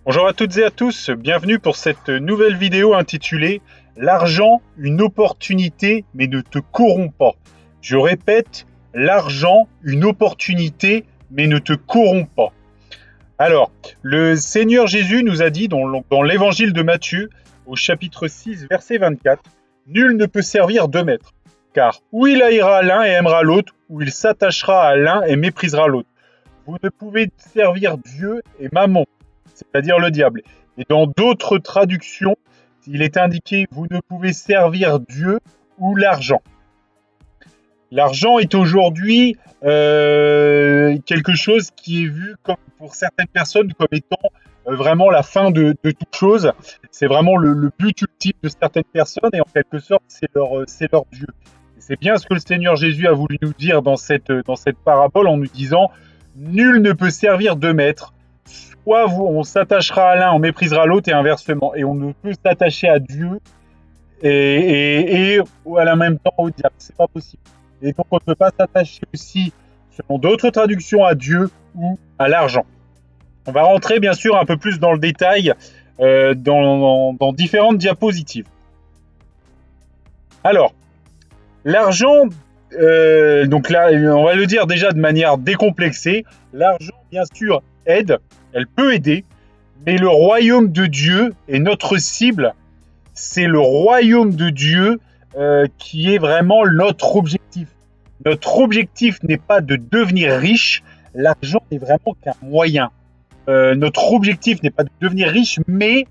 Bonjour à toutes et à tous, bienvenue pour cette nouvelle vidéo intitulée L'argent, une opportunité mais ne te corrompt pas. Je répète, l'argent, une opportunité mais ne te corrompt pas. Alors, le Seigneur Jésus nous a dit dans l'évangile de Matthieu, au chapitre 6, verset 24, Nul ne peut servir deux maîtres, car ou il haïra l'un et aimera l'autre, ou il s'attachera à l'un et méprisera l'autre. Vous ne pouvez servir Dieu et Mammon, c'est-à-dire le diable. Et dans d'autres traductions, il est indiqué vous ne pouvez servir Dieu ou l'argent. L'argent est aujourd'hui quelque chose qui est vu comme, pour certaines personnes comme étant vraiment la fin de toute chose. C'est vraiment le but ultime de certaines personnes et en quelque sorte c'est leur Dieu. Et c'est bien ce que le Seigneur Jésus a voulu nous dire dans cette parabole en nous disant nul ne peut servir deux maîtres. Soit on s'attachera à l'un, on méprisera l'autre et inversement. Et on ne peut s'attacher à Dieu et à la même temps au diable. C'est pas possible. Et donc on ne peut pas s'attacher aussi, selon d'autres traductions, à Dieu ou à l'argent. On va rentrer bien sûr un peu plus dans le détail dans différentes diapositives. Alors, l'argent, donc là, on va le dire déjà de manière décomplexée, l'argent bien sûr aide, elle peut aider, mais le royaume de Dieu est notre cible. C'est le royaume de Dieu qui est vraiment notre objectif. Notre objectif n'est pas de devenir riche, l'argent n'est vraiment qu'un moyen. Notre objectif n'est pas de devenir riche, mais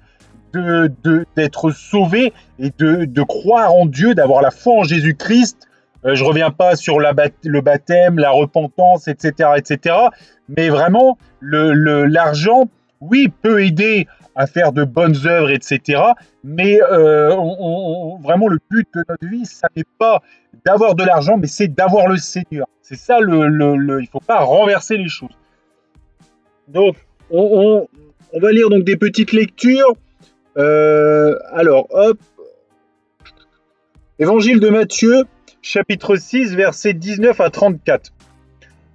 d'être sauvé et de croire en Dieu, d'avoir la foi en Jésus-Christ. Je ne reviens pas sur le baptême, la repentance, etc. Mais vraiment, l'argent, oui, peut aider à faire de bonnes œuvres, etc. Mais vraiment, le but de notre vie, ça n'est pas d'avoir de l'argent, mais c'est d'avoir le Seigneur. C'est ça, il ne faut pas renverser les choses. Donc, on va lire donc des petites lectures. Alors, hop. Évangile de Matthieu, chapitre 6, versets 19 à 34.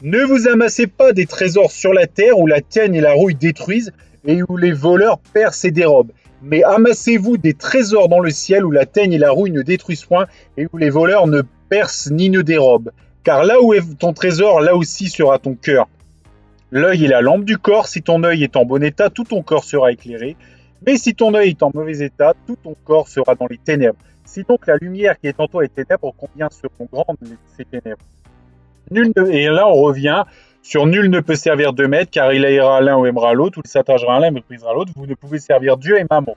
Ne vous amassez pas des trésors sur la terre où la teigne et la rouille détruisent et où les voleurs percent et dérobent. Mais amassez-vous des trésors dans le ciel où la teigne et la rouille ne détruisent point et où les voleurs ne percent ni ne dérobent. Car là où est ton trésor, là aussi sera ton cœur. L'œil est la lampe du corps. Si ton œil est en bon état, tout ton corps sera éclairé. Mais si ton œil est en mauvais état, tout ton corps sera dans les ténèbres. Si donc la lumière qui est en toi est ténèbres, combien seront grandes ces ténèbres ? Et là, on revient sur nul ne peut servir deux maîtres, car il haïra l'un ou aimera l'autre, ou il s'attachera à l'un et méprisera l'autre. Vous ne pouvez servir Dieu et Mammon.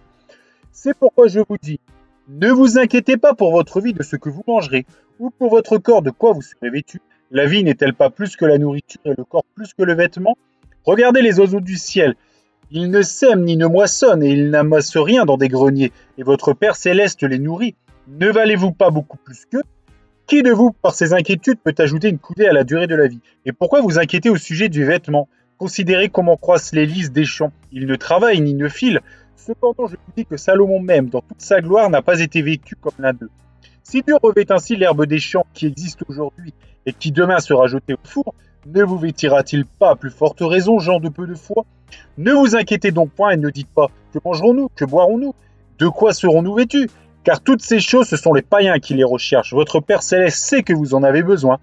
C'est pourquoi je vous dis, ne vous inquiétez pas pour votre vie de ce que vous mangerez, ou pour votre corps de quoi vous serez vêtu. La vie n'est-elle pas plus que la nourriture et le corps plus que le vêtement ? Regardez les oiseaux du ciel. Ils ne sèment ni ne moissonnent, et ils n'amassent rien dans des greniers, et votre Père céleste les nourrit. Ne valez-vous pas beaucoup plus qu'eux ? Qui de vous, par ses inquiétudes, peut ajouter une coudée à la durée de la vie ? Et pourquoi vous inquiétez au sujet du vêtement ? Considérez comment croissent les lys des champs. Ils ne travaillent ni ne filent. Cependant, je vous dis que Salomon même, dans toute sa gloire, n'a pas été vêtu comme l'un d'eux. Si Dieu revêt ainsi l'herbe des champs qui existe aujourd'hui et qui demain sera jetée au four, ne vous vêtira-t-il pas à plus forte raison, gens de peu de foi ? Ne vous inquiétez donc point et ne dites pas « Que mangerons-nous ? Que boirons-nous ? De quoi serons-nous vêtus ? Car toutes ces choses, ce sont les païens qui les recherchent. Votre Père céleste sait que vous en avez besoin.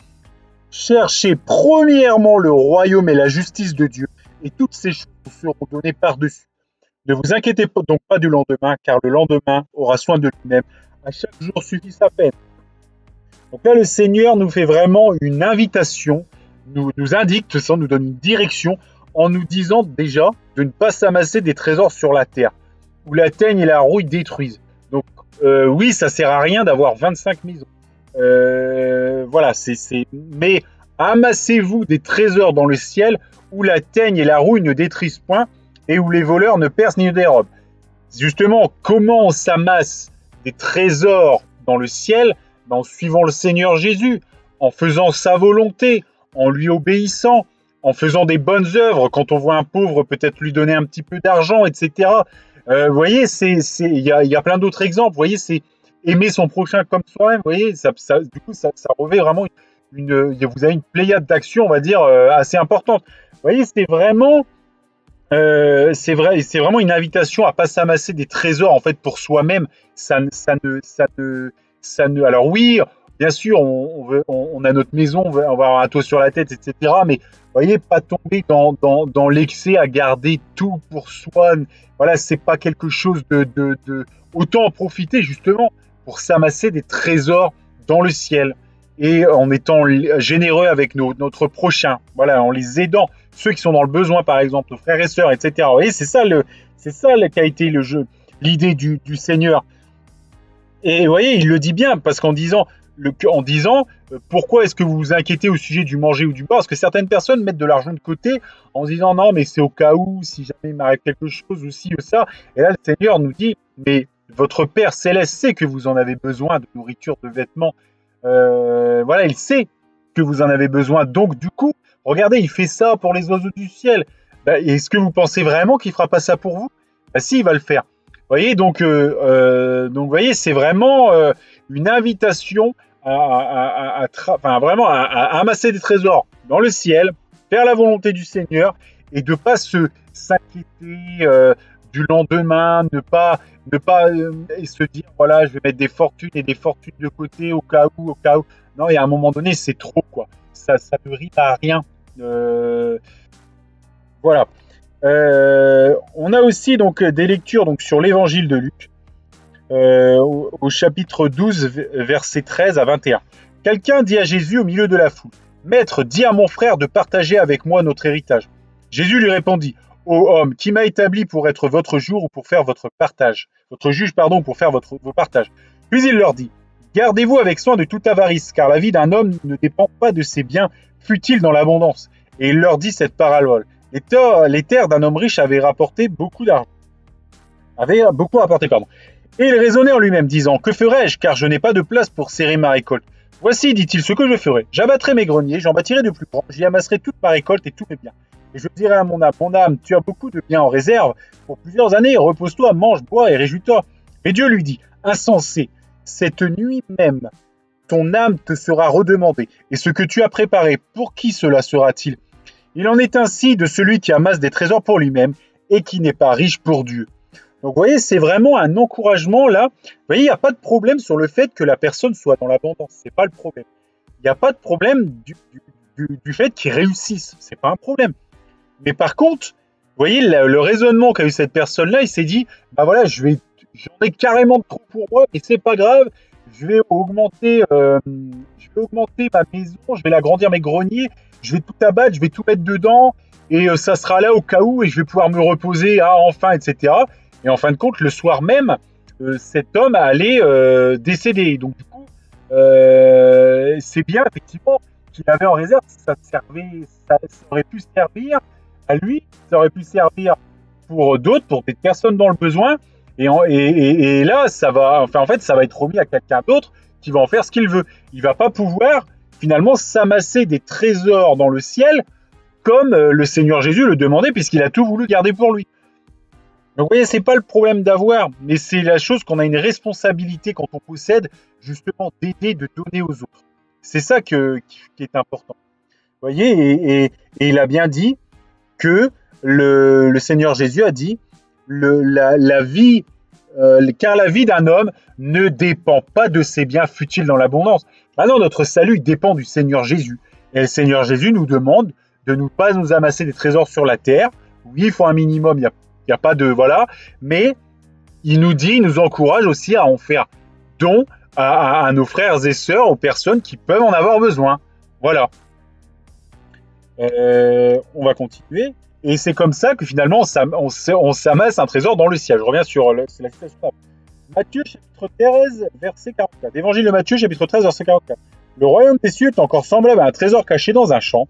Cherchez premièrement le royaume et la justice de Dieu, et toutes ces choses vous seront données par-dessus. Ne vous inquiétez donc pas du lendemain, car le lendemain aura soin de lui-même. À chaque jour suffit sa peine. Donc là, le Seigneur nous fait vraiment une invitation, nous indique, nous donne une direction, en nous disant déjà de ne pas s'amasser des trésors sur la terre, où la teigne et la rouille détruisent. Donc oui, ça sert à rien d'avoir 25 maisons. Voilà, mais amassez-vous des trésors dans le ciel où la teigne et la rouille ne détruisent point et où les voleurs ne percent ni ne dérobent. Justement, comment on s'amasse des trésors dans le ciel ? En suivant le Seigneur Jésus, en faisant sa volonté, en lui obéissant, en faisant des bonnes œuvres. Quand on voit un pauvre, peut-être lui donner un petit peu d'argent, etc. Vous voyez, il y a plein d'autres exemples. Vous voyez, c'est aimer son prochain comme soi-même. Vous voyez, du coup, ça revêt vraiment vous avez une pléiade d'actions, on va dire, assez importante. Vous voyez, c'est vraiment C'est vrai, c'est vraiment une invitation à pas s'amasser des trésors en fait pour soi-même. Ça ne. Alors oui, bien sûr, on a notre maison, on va avoir un toit sur la tête, etc. Mais voyez, pas tomber dans l'excès à garder tout pour soi. Voilà, c'est pas quelque chose de. Autant en profiter justement pour s'amasser des trésors dans le ciel et en étant généreux avec notre prochain. Voilà, en les aidant ceux qui sont dans le besoin, par exemple, nos frères et sœurs, etc. Vous voyez, c'est ça qu'a été le jeu, l'idée du Seigneur. Et vous voyez, il le dit bien, parce qu'en disant, pourquoi est-ce que vous vous inquiétez au sujet du manger ou du boire? Parce que certaines personnes mettent de l'argent de côté en se disant non, mais c'est au cas où, si jamais il m'arrive quelque chose ou ci ou ça. Et là, le Seigneur nous dit, mais votre Père céleste sait que vous en avez besoin de nourriture, de vêtements. Voilà, il sait que vous en avez besoin. Donc, du coup, regardez, il fait ça pour les oiseaux du ciel. Bah, est-ce que vous pensez vraiment qu'il fera pas ça pour vous? Bah, si, il va le faire. Vous voyez, donc, vous voyez, c'est vraiment une invitation enfin, vraiment à amasser des trésors dans le ciel, faire la volonté du Seigneur et de pas s'inquiéter du lendemain, ne pas se dire voilà, je vais mettre des fortunes et des fortunes de côté au cas où, au cas où. Non, et à un moment donné, c'est trop quoi. Ça ne rime à rien. Euh, voilà. On a aussi donc des lectures donc sur l'évangile de Luc au chapitre 12 versets 13 à 21. Quelqu'un dit à Jésus au milieu de la foule: Maître, dis à mon frère de partager avec moi notre héritage. Jésus lui répondit: Ô homme, qui m'a établi pour être votre jour ou pour faire votre partage, votre juge, pardon, pour faire vos partages. Puis il leur dit: Gardez-vous avec soin de toute avarice, car la vie d'un homme ne dépend pas de ses biens, fût-il dans l'abondance. Et il leur dit cette parabole: les terres d'un homme riche avaient rapporté beaucoup d'argent. Avaient beaucoup rapporté, pardon. Et il raisonnait en lui-même, disant: Que ferai-je, car je n'ai pas de place pour serrer ma récolte? Voici, dit-il, ce que je ferai. J'abattrai mes greniers, j'en bâtirai de plus grands, j'y amasserai toute ma récolte et tous mes biens. Et je dirai à mon âme, tu as beaucoup de biens en réserve pour plusieurs années, repose-toi, mange, bois et réjouis-toi. Mais Dieu lui dit: Insensé, cette nuit même, ton âme te sera redemandée. Et ce que tu as préparé, pour qui cela sera-t-il? Il en est ainsi de celui qui amasse des trésors pour lui-même et qui n'est pas riche pour Dieu. Donc, vous voyez, c'est vraiment un encouragement là. Vous voyez, il n'y a pas de problème sur le fait que la personne soit dans l'abondance. C'est pas le problème. Il n'y a pas de problème du fait qu'il réussisse. C'est pas un problème. Mais par contre, vous voyez, le raisonnement qu'a eu cette personne-là, il s'est dit, bah voilà, j'en ai carrément de trop pour moi, mais c'est pas grave. Je vais augmenter ma maison, je vais agrandir mes greniers, je vais tout abattre, je vais tout mettre dedans, et ça sera là au cas où, et je vais pouvoir me reposer, enfin, etc. Et en fin de compte, le soir même, cet homme allait décéder. Donc du coup, c'est bien effectivement qu'il avait en réserve. Ça aurait pu servir à lui, ça aurait pu servir pour d'autres, pour des personnes dans le besoin. Et là, ça va être remis à quelqu'un d'autre qui va en faire ce qu'il veut. Il va pas pouvoir finalement s'amasser des trésors dans le ciel comme le Seigneur Jésus le demandait, puisqu'il a tout voulu garder pour lui. Donc vous voyez, c'est pas le problème d'avoir, mais c'est la chose qu'on a une responsabilité quand on possède, justement d'aider, de donner aux autres. C'est ça qui est important. Vous voyez, et il a bien dit que le Seigneur Jésus a dit la vie, car la vie d'un homme ne dépend pas de ses biens futiles dans l'abondance. Maintenant, notre salut dépend du Seigneur Jésus. Et le Seigneur Jésus nous demande de ne pas nous amasser des trésors sur la terre. Oui, il faut un minimum, il n'y a pas de... Voilà. Mais il nous encourage aussi à en faire don à nos frères et sœurs, aux personnes qui peuvent en avoir besoin. Voilà. On va continuer. Et c'est comme ça que finalement, on s'amasse un trésor dans le ciel. Je reviens sur la citation. Matthieu, chapitre 13, verset 44. Évangile de Matthieu, chapitre 13, verset 44. Le royaume des cieux est encore semblable à un trésor caché dans un champ.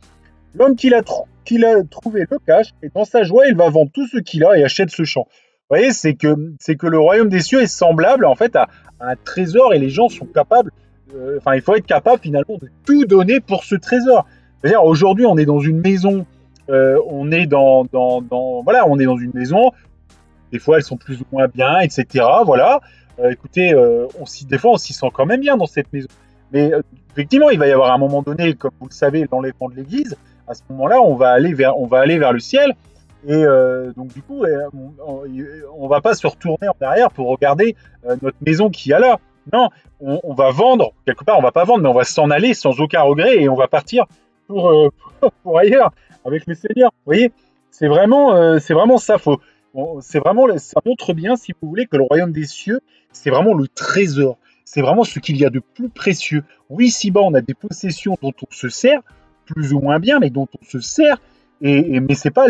L'homme qui l'a trouvé le cache, et dans sa joie, il va vendre tout ce qu'il a et achète ce champ. Vous voyez, c'est que le royaume des cieux est semblable en fait à un trésor, et les gens sont capables, il faut être capable finalement de tout donner pour ce trésor. C'est-à-dire, aujourd'hui, on est dans une maison, on est on est dans une maison. Des fois, elles sont plus ou moins bien, etc. Voilà. Écoutez, des fois, on s'y sent quand même bien dans cette maison. Mais effectivement, il va y avoir un moment donné, comme vous le savez, l'enlèvement de l'Église. À ce moment-là, on va aller vers le ciel. Et donc du coup, on va pas se retourner en arrière pour regarder notre maison qu'il y a là. Non, on va vendre, quelque part on va pas vendre, mais on va s'en aller sans aucun regret et on va partir pour, pour ailleurs avec le Seigneur. Vous voyez, c'est vraiment ça. Ça montre bien, si vous voulez, que le royaume des cieux, c'est vraiment le trésor. C'est vraiment ce qu'il y a de plus précieux. Oui, ici-bas, on a des possessions dont on se sert, plus ou moins bien, mais dont on se sert. Mais c'est pas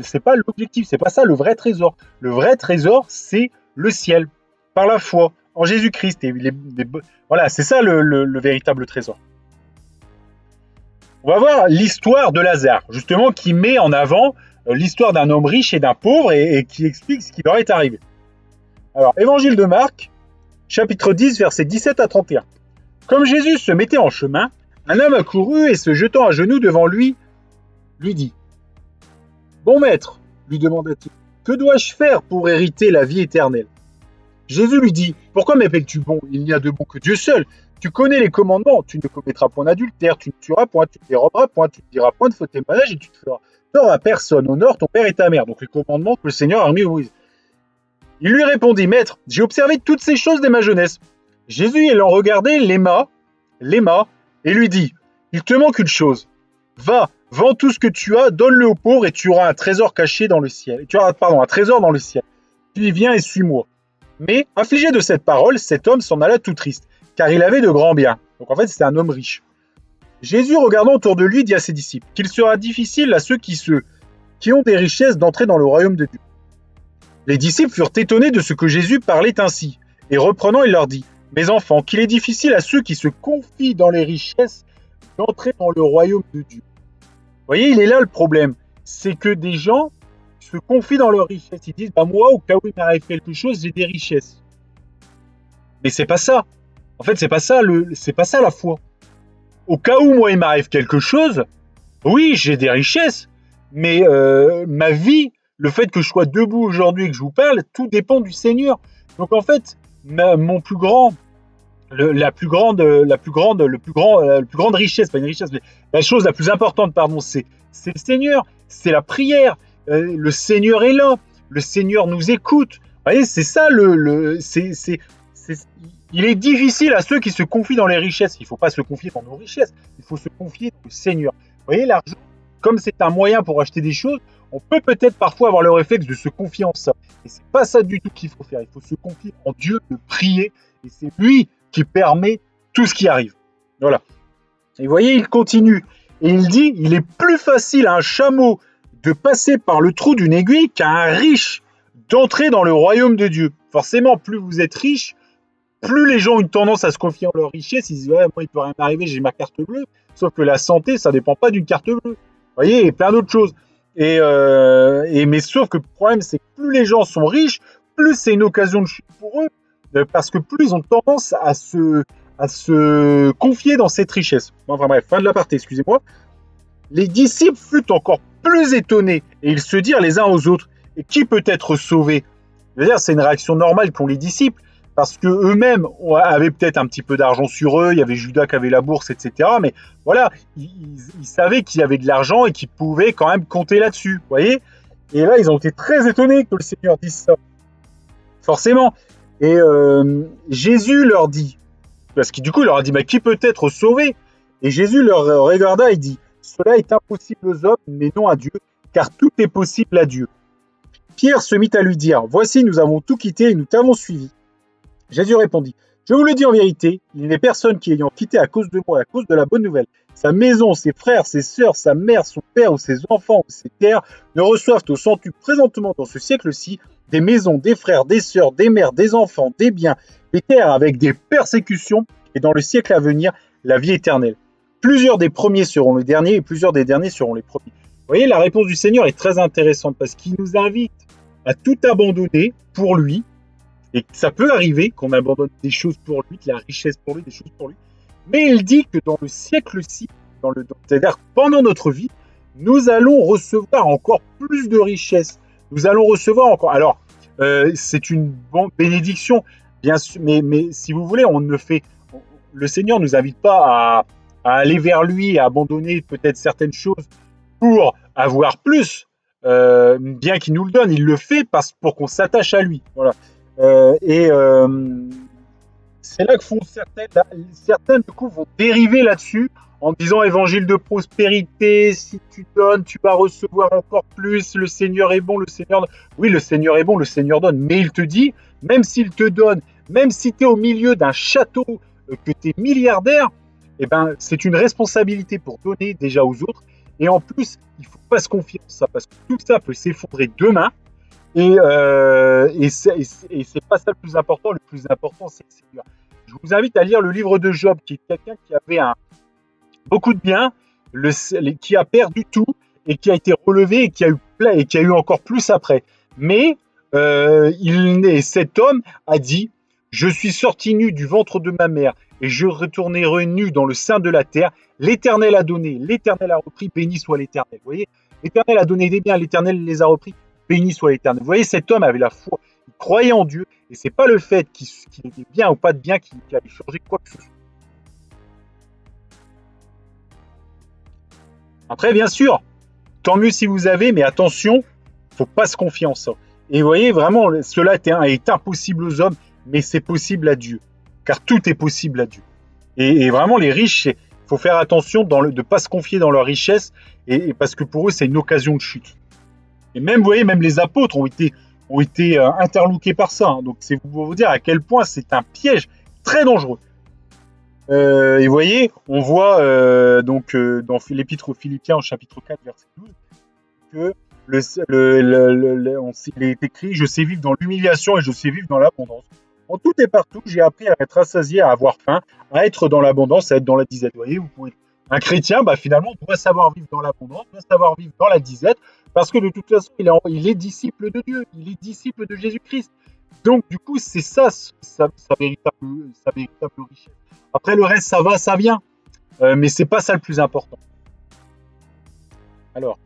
c'est pas l'objectif, c'est pas ça le vrai trésor. Le vrai trésor, c'est le ciel, par la foi en Jésus-Christ. Voilà, c'est ça le véritable trésor. On va voir l'histoire de Lazare, justement, qui met en avant l'histoire d'un homme riche et d'un pauvre et qui explique ce qui leur est arrivé. Alors, Évangile de Marc, chapitre 10, versets 17 à 31. Comme Jésus se mettait en chemin, un homme accourut et se jetant à genoux devant lui, lui dit « Bon maître, lui demanda-t-il, que dois-je faire pour hériter la vie éternelle ?» Jésus lui dit « Pourquoi m'appelles-tu bon? Il n'y a de bon que Dieu seul. Tu connais les commandements, tu ne commettras point d'adultère, tu ne tueras point, tu ne déroberas point, tu ne diras point de faux témoignage et tu ne feras tort à personne. Honore ton père et ta mère. » Donc les commandements que le Seigneur a remis à Moïse. Il lui répondit « Maître, j'ai observé toutes ces choses dès ma jeunesse. » Jésus ayant regardé l'aima et lui dit « Il te manque une chose. Va, vends tout ce que tu as, donne-le aux pauvres et tu auras un trésor caché dans le ciel. Tu auras, un trésor dans le ciel. Puis viens et suis-moi. » Mais, affligé de cette parole, cet homme s'en alla tout triste, car il avait de grands biens. Donc en fait, c'était un homme riche. Jésus, regardant autour de lui, dit à ses disciples qu'il sera difficile à ceux qui ont des richesses d'entrer dans le royaume de Dieu. Les disciples furent étonnés de ce que Jésus parlait ainsi, et reprenant, il leur dit « Mes enfants, qu'il est difficile à ceux qui se confient dans les richesses d'entrer dans le royaume de Dieu. » Vous voyez, il est là le problème. C'est que des gens se confient dans leurs richesses. Ils disent moi, au cas où il m'arrive quelque chose, j'ai des richesses. Mais c'est pas ça. En fait, c'est pas ça la foi. Au cas où moi il m'arrive quelque chose, oui, j'ai des richesses, mais ma vie, le fait que je sois debout aujourd'hui et que je vous parle, tout dépend du Seigneur. Donc en fait, la plus grande richesse, pas une richesse, mais la chose la plus importante, pardon, c'est le Seigneur, c'est la prière. Le Seigneur est là, le Seigneur nous écoute. Vous voyez, c'est ça il est difficile à ceux qui se confient dans les richesses. Il ne faut pas se confier dans nos richesses, il faut se confier au Seigneur. Vous voyez, l'argent, comme c'est un moyen pour acheter des choses, on peut peut-être parfois avoir le réflexe de se confier en ça. Et c'est pas ça du tout qu'il faut faire. Il faut se confier en Dieu, de prier, et c'est lui qui permet tout ce qui arrive. Voilà. Et vous voyez, il continue. Et il dit, il est plus facile à un chameau de passer par le trou d'une aiguille qu'à un riche d'entrer dans le royaume de Dieu. Forcément, plus vous êtes riche, plus les gens ont une tendance à se confier en leur richesse. Ils disent, ouais, moi, il peut rien m'arriver, j'ai ma carte bleue. Sauf que la santé, ça dépend pas d'une carte bleue. Vous voyez, et plein d'autres choses. Mais sauf que le problème, c'est que plus les gens sont riches, plus c'est une occasion de chute pour eux, parce que plus ils ont tendance à se confier dans cette richesse. Enfin bref, fin de l'aparté, excusez-moi. Les disciples furent encore plus étonnés, et ils se dirent les uns aux autres, et qui peut être sauvé? Je veux dire, c'est une réaction normale qu'ont les disciples, parce que eux-mêmes avaient peut-être un petit peu d'argent sur eux, il y avait Judas qui avait la bourse, etc. Mais voilà, ils savaient qu'il y avait de l'argent et qu'ils pouvaient quand même compter là-dessus, vous voyez. Et là, ils ont été très étonnés que le Seigneur dise ça. Forcément. Et Jésus leur dit, parce que du coup, il leur a dit, mais qui peut être sauvé? Et Jésus leur regarda et dit, cela est impossible aux hommes, mais non à Dieu, car tout est possible à Dieu. Pierre se mit à lui dire, voici, nous avons tout quitté et nous t'avons suivi. Jésus répondit, je vous le dis en vérité, il n'est personne qui ayant quitté à cause de moi, à cause de la bonne nouvelle, sa maison, ses frères, ses sœurs, sa mère, son père ou ses enfants ou ses terres, ne reçoivent au centuple présentement dans ce siècle-ci des maisons, des frères, des sœurs, des mères, des enfants, des biens, des terres avec des persécutions et dans le siècle à venir, la vie éternelle. Plusieurs des premiers seront les derniers et plusieurs des derniers seront les premiers. Vous voyez, la réponse du Seigneur est très intéressante parce qu'il nous invite à tout abandonner pour lui. Et ça peut arriver qu'on abandonne des choses pour lui, de la richesse pour lui, des choses pour lui. Mais il dit que dans le siècle-ci, c'est-à-dire pendant notre vie, nous allons recevoir encore plus de richesses. Nous allons recevoir encore... Alors, c'est une bonne bénédiction, bien sûr, mais si vous voulez, le Seigneur ne nous invite pas à aller vers lui, à abandonner peut-être certaines choses pour avoir plus. bien qu'il nous le donne, il le fait pour qu'on s'attache à lui. Voilà. Et c'est là que certaines du coup vont dériver là-dessus en disant évangile de prospérité, si tu donnes, tu vas recevoir encore plus, le Seigneur est bon, le Seigneur donne. Oui, le Seigneur est bon, le Seigneur donne, mais il te dit, même s'il te donne, même si tu es au milieu d'un château, que tu es milliardaire, eh ben, c'est une responsabilité pour donner déjà aux autres, et en plus, il ne faut pas se confier en ça, parce que tout ça peut s'effondrer demain, et c'est pas ça le plus important. Le plus important, c'est le Seigneur. Je vous invite à lire le livre de Job, qui est quelqu'un qui avait beaucoup de biens, qui a perdu tout et qui a été relevé et qui a eu encore plus après. Mais cet homme a dit: je suis sorti nu du ventre de ma mère et je retournerai nu dans le sein de la terre. L'Éternel a donné, l'Éternel a repris, béni soit l'Éternel. Vous voyez, l'Éternel a donné des biens, l'Éternel les a repris, béni soit l'Éternel. Vous voyez, cet homme avait la foi, il croyait en Dieu, et c'est pas le fait qu'il ait des biens ou pas de biens qui allait changer quoi que ce soit. Après, bien sûr, tant mieux si vous avez, mais attention, il ne faut pas se confier en ça. Et vous voyez, vraiment, cela est impossible aux hommes, mais c'est possible à Dieu. Car tout est possible à Dieu. Et vraiment, les riches, il faut faire attention de ne pas se confier dans leur richesse, et parce que pour eux, c'est une occasion de chute. Et même, vous voyez, même les apôtres ont été interloqués par ça. Hein. Donc, c'est pour vous dire à quel point c'est un piège très dangereux. Et vous voyez, on voit dans l'Épître aux Philippiens, au chapitre 4, verset 12, que il est écrit: je sais vivre dans l'humiliation et je sais vivre dans l'abondance. En tout et partout, j'ai appris à être rassasié, à avoir faim, à être dans l'abondance, à être dans la disette. Vous voyez, un chrétien, finalement, doit savoir vivre dans l'abondance, doit savoir vivre dans la disette, parce que de toute façon, il est disciple de Dieu, il est disciple de Jésus-Christ. Donc, du coup, c'est ça sa véritable richesse. Après, le reste, ça va, ça vient. Mais c'est pas ça le plus important. Alors,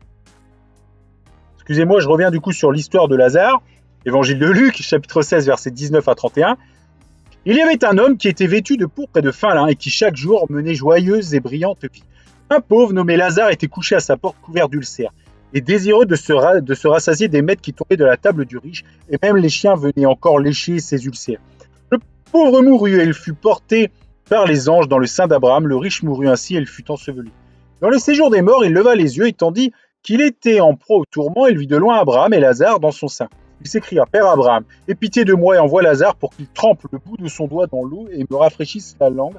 excusez-moi, je reviens du coup sur l'histoire de Lazare, évangile de Luc, chapitre 16, versets 19 à 31. Il y avait un homme qui était vêtu de pourpre et de fin lin et qui chaque jour menait joyeuse et brillante vie. Un pauvre nommé Lazare était couché à sa porte couvert d'ulcères et désireux de se rassasier des mets qui tombaient de la table du riche, et même les chiens venaient encore lécher ses ulcères. Le pauvre mourut et il fut porté par les anges dans le sein d'Abraham. Le riche mourut ainsi et il fut enseveli. Dans le séjour des morts, il leva les yeux et tandis qu'il était en proie au tourment, il vit de loin Abraham et Lazare dans son sein. Il s'écria: Père Abraham, aie pitié de moi et envoie Lazare pour qu'il trempe le bout de son doigt dans l'eau et me rafraîchisse la langue,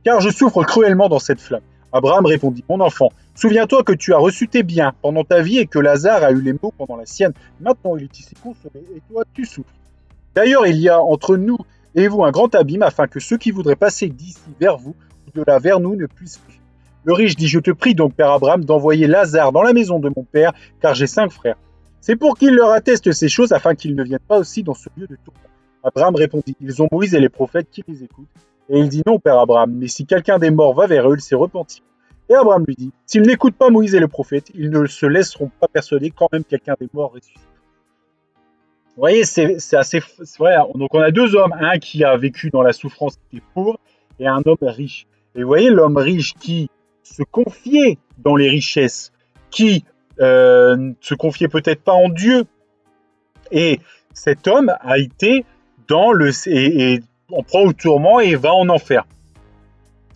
car je souffre cruellement dans cette flamme. Abraham répondit: Mon enfant, souviens-toi que tu as reçu tes biens pendant ta vie et que Lazare a eu les maux pendant la sienne. Maintenant il est ici consolé et toi tu souffres. D'ailleurs, il y a entre nous et vous un grand abîme, afin que ceux qui voudraient passer d'ici vers vous ou de là vers nous ne puissent plus. Le riche dit: Je te prie donc, Père Abraham, d'envoyer Lazare dans la maison de mon père, car j'ai 5 frères. C'est pour qu'il leur atteste ces choses, afin qu'ils ne viennent pas aussi dans ce lieu de tourment. Abraham répondit: Ils ont Moïse et les prophètes qui les écoutent. Et il dit: Non, Père Abraham, mais si quelqu'un des morts va vers eux, ils s'est repenti. Et Abraham lui dit: S'ils n'écoutent pas Moïse et les prophètes, ils ne se laisseront pas persuader quand même quelqu'un des morts ressuscite. Vous voyez, c'est assez. Ouais, donc on a 2 hommes, un qui a vécu dans la souffrance, qui est pauvre, et un homme riche. Et vous voyez, l'homme riche qui se confiait dans les richesses, qui se confiait peut-être pas en Dieu, et cet homme a été en proie au tourment et va en enfer.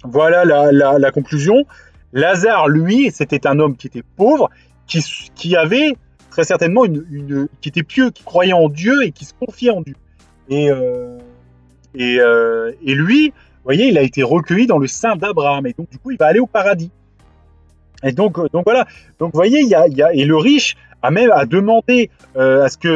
Voilà la conclusion. Lazare, lui, c'était un homme qui était pauvre, qui avait très certainement qui était pieux, qui croyait en Dieu et qui se confiait en Dieu. Et lui, vous voyez, il a été recueilli dans le sein d'Abraham, et donc du coup, il va aller au paradis. Et donc voilà. Donc vous voyez, et le riche a même demandé à ce que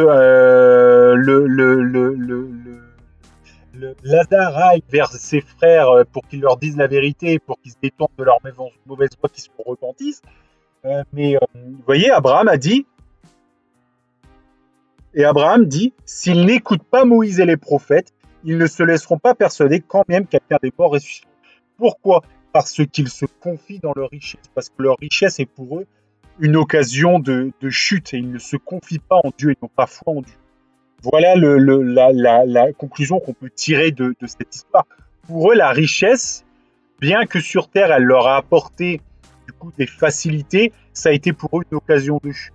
Lazare aille vers ses frères pour qu'ils leur disent la vérité, pour qu'ils se détournent de leur mauvaise voie, qu'ils se repentissent. Mais vous voyez, Abraham dit, s'ils n'écoutent pas Moïse et les prophètes, ils ne se laisseront pas persuader quand même quelqu'un des morts ressuscite. Pourquoi ? Parce qu'ils se confient dans leur richesse, parce que leur richesse est pour eux une occasion de chute, et ils ne se confient pas en Dieu, ils n'ont pas foi en Dieu. Voilà la conclusion qu'on peut tirer de cette histoire. Pour eux, la richesse, bien que sur Terre, elle leur a apporté du coup des facilités, ça a été pour eux une occasion de chute.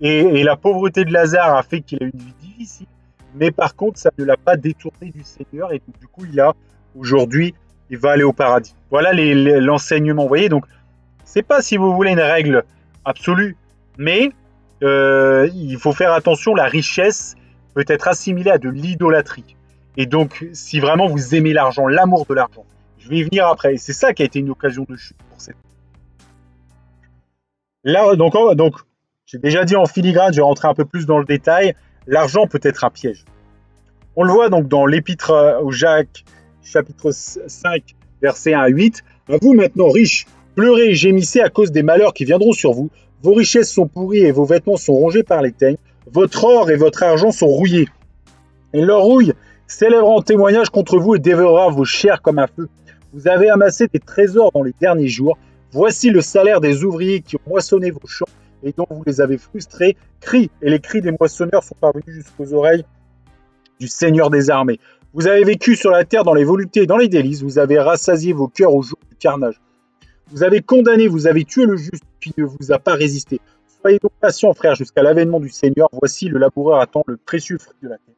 Et la pauvreté de Lazare a fait qu'il a eu une vie difficile, mais par contre, ça ne l'a pas détourné du Seigneur, et donc, du coup, aujourd'hui, il va aller au paradis. Voilà l'enseignement, vous voyez, donc, c'est pas, si vous voulez, une règle absolue, mais il faut faire attention, la richesse peut être assimilée à de l'idolâtrie. Et donc, si vraiment vous aimez l'argent, l'amour de l'argent, je vais y venir après, et c'est ça qui a été une occasion de chute pour cette. Là, donc j'ai déjà dit en filigrane, je vais rentrer un peu plus dans le détail, l'argent peut être un piège. On le voit donc dans l'épître aux Jacques, chapitre 5, versets 1 à 8. À vous maintenant, riches, pleurez et gémissez à cause des malheurs qui viendront sur vous. Vos richesses sont pourries et vos vêtements sont rongés par les teignes. Votre or et votre argent sont rouillés. Et leur rouille s'élèvera en témoignage contre vous et dévorera vos chairs comme un feu. Vous avez amassé des trésors dans les derniers jours. Voici le salaire des ouvriers qui ont moissonné vos champs et dont vous les avez frustrés. Cris, et les cris des moissonneurs sont parvenus jusqu'aux oreilles du Seigneur des armées. Vous avez vécu sur la terre dans les voluptés et dans les délices. Vous avez rassasié vos cœurs au jour du carnage. Vous avez condamné, vous avez tué le juste qui ne vous a pas résisté. Soyez donc patients, frères, jusqu'à l'avènement du Seigneur. Voici, le laboureur attend le précieux fruit de la terre.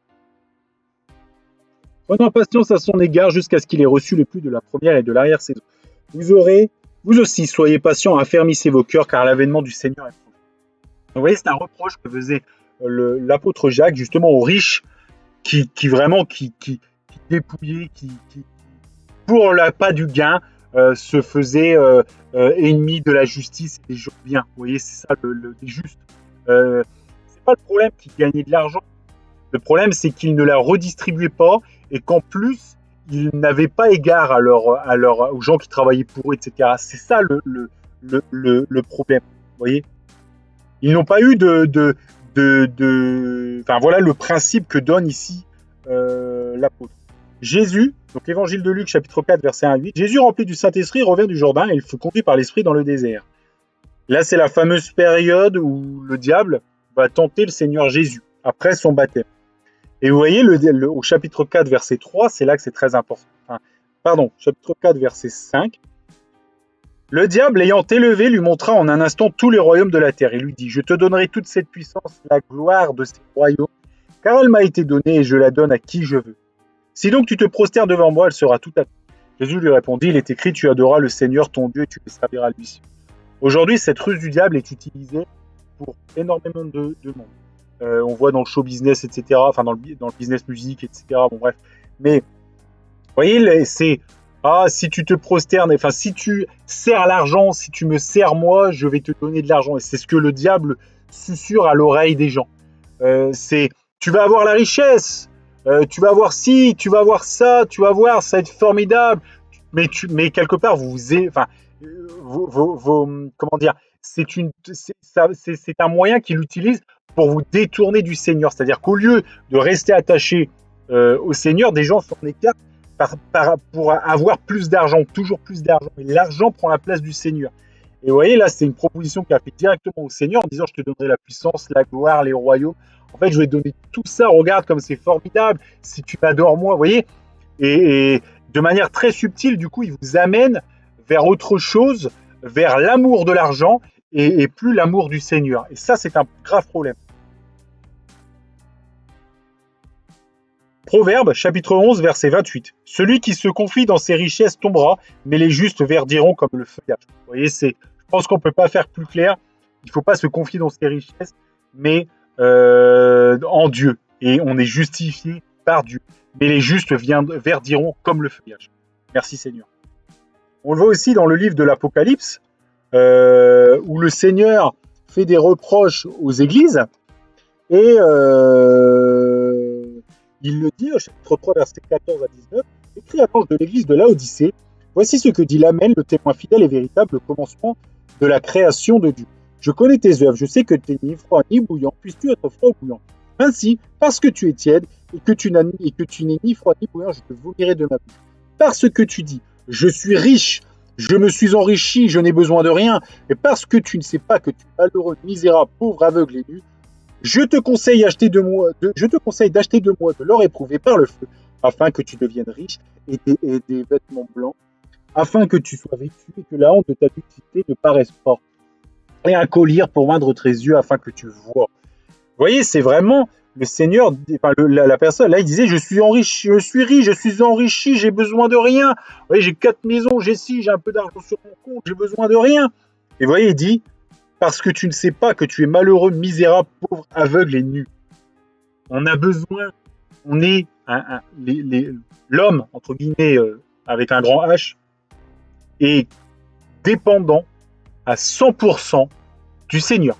Prenant patience à son égard jusqu'à ce qu'il ait reçu le plus de la première et de l'arrière-saison. Vous aussi, soyez patients, affermissez vos cœurs, car l'avènement du Seigneur est proche. Vous voyez, c'est un reproche que faisait l'apôtre Jacques, justement, aux riches, qui dépouillaient, qui pour pas du gain, se faisaient ennemis de la justice et des gens bien. Vous voyez, c'est ça les justes. C'est pas le problème qu'ils gagnaient de l'argent. Le problème, c'est qu'ils ne la redistribuaient pas et qu'en plus, ils n'avaient pas égard aux gens qui travaillaient pour eux, etc. C'est ça le problème. Vous voyez, ils n'ont pas eu Enfin, voilà le principe que donne ici l'apôtre. Jésus, donc évangile de Luc, chapitre 4, verset 1 à 8. Jésus, rempli du Saint-Esprit, revient du Jourdain et il fut conduit par l'Esprit dans le désert. Là, c'est la fameuse période où le diable va tenter le Seigneur Jésus après son baptême. Et vous voyez, au chapitre 4, verset 3, c'est là que c'est très important. Chapitre 4, verset 5. Le diable, ayant élevé, lui montra en un instant tous les royaumes de la terre. Il lui dit, je te donnerai toute cette puissance, la gloire de ces royaumes, car elle m'a été donnée et je la donne à qui je veux. Si donc tu te prosternes devant moi, elle sera toute à toi. Jésus lui répondit, il est écrit, tu adoreras le Seigneur ton Dieu et tu le serviras lui. Aujourd'hui, cette ruse du diable est utilisée pour énormément de monde. On voit dans le show business, etc., enfin dans le business musique, etc., bon bref. Mais, vous voyez, c'est, si tu te prosternes, enfin, si tu sers l'argent, si tu me sers moi, je vais te donner de l'argent. Et c'est ce que le diable susurre à l'oreille des gens. C'est, tu vas avoir la richesse, tu vas avoir ci, tu vas avoir ça, tu vas voir, ça va être formidable. Mais quelque part, comment dire, c'est un moyen qu'il utilise pour vous détourner du Seigneur. C'est-à-dire qu'au lieu de rester attaché au Seigneur, des gens s'en écartent pour avoir plus d'argent, toujours plus d'argent. Et l'argent prend la place du Seigneur. Et vous voyez, là, c'est une proposition qu'il a fait directement au Seigneur en disant, je te donnerai la puissance, la gloire, les royaumes. En fait, je vais te donner tout ça. Regarde comme c'est formidable. Si tu m'adores, moi, vous voyez. Et de manière très subtile, du coup, il vous amène vers autre chose, vers l'amour de l'argent et plus l'amour du Seigneur. Et ça, c'est un grave problème. Proverbe, chapitre 11, verset 28. Celui qui se confie dans ses richesses tombera, mais les justes verdiront comme le feuillage. Vous voyez, je pense qu'on ne peut pas faire plus clair. Il ne faut pas se confier dans ses richesses, mais en Dieu. Et on est justifié par Dieu. Mais les justes verdiront comme le feuillage. Merci Seigneur. On le voit aussi dans le livre de l'Apocalypse, où le Seigneur fait des reproches aux églises. Et il le dit au chapitre 3, versets 14 à 19. Écrit à l'ange de l'église de Laodicée, voici ce que dit l'Amen, le témoin fidèle et véritable, le commencement de la création de Dieu. Je connais tes œuvres, je sais que tu n'es ni froid ni bouillant, puisses-tu être froid ou bouillant. Ainsi, parce que tu es tiède et que tu n'es ni froid ni bouillant, je te vomirai de ma bouche. Parce que tu dis, je suis riche, je me suis enrichi, je n'ai besoin de rien, et parce que tu ne sais pas que tu es malheureux, misérable, pauvre, aveugle et nu, je te conseille d'acheter de moi de l'or éprouvé par le feu, afin que tu deviennes riche et des vêtements blancs, afin que tu sois vêtu et que la honte de ta nudité ne paraisse pas. et un collier pour oindre tes yeux afin que tu vois. Vous voyez, c'est vraiment le Seigneur, enfin, la personne, là, il disait, je suis enrichi, je suis riche, je suis enrichi, j'ai besoin de rien. Vous voyez, j'ai 4 maisons, j'ai ci, j'ai un peu d'argent sur mon compte, j'ai besoin de rien. Et vous voyez, il dit, parce que tu ne sais pas que tu es malheureux, misérable, pauvre, aveugle et nu. On a besoin, on est l'homme, entre guillemets, avec un grand H, est dépendant à 100% du Seigneur.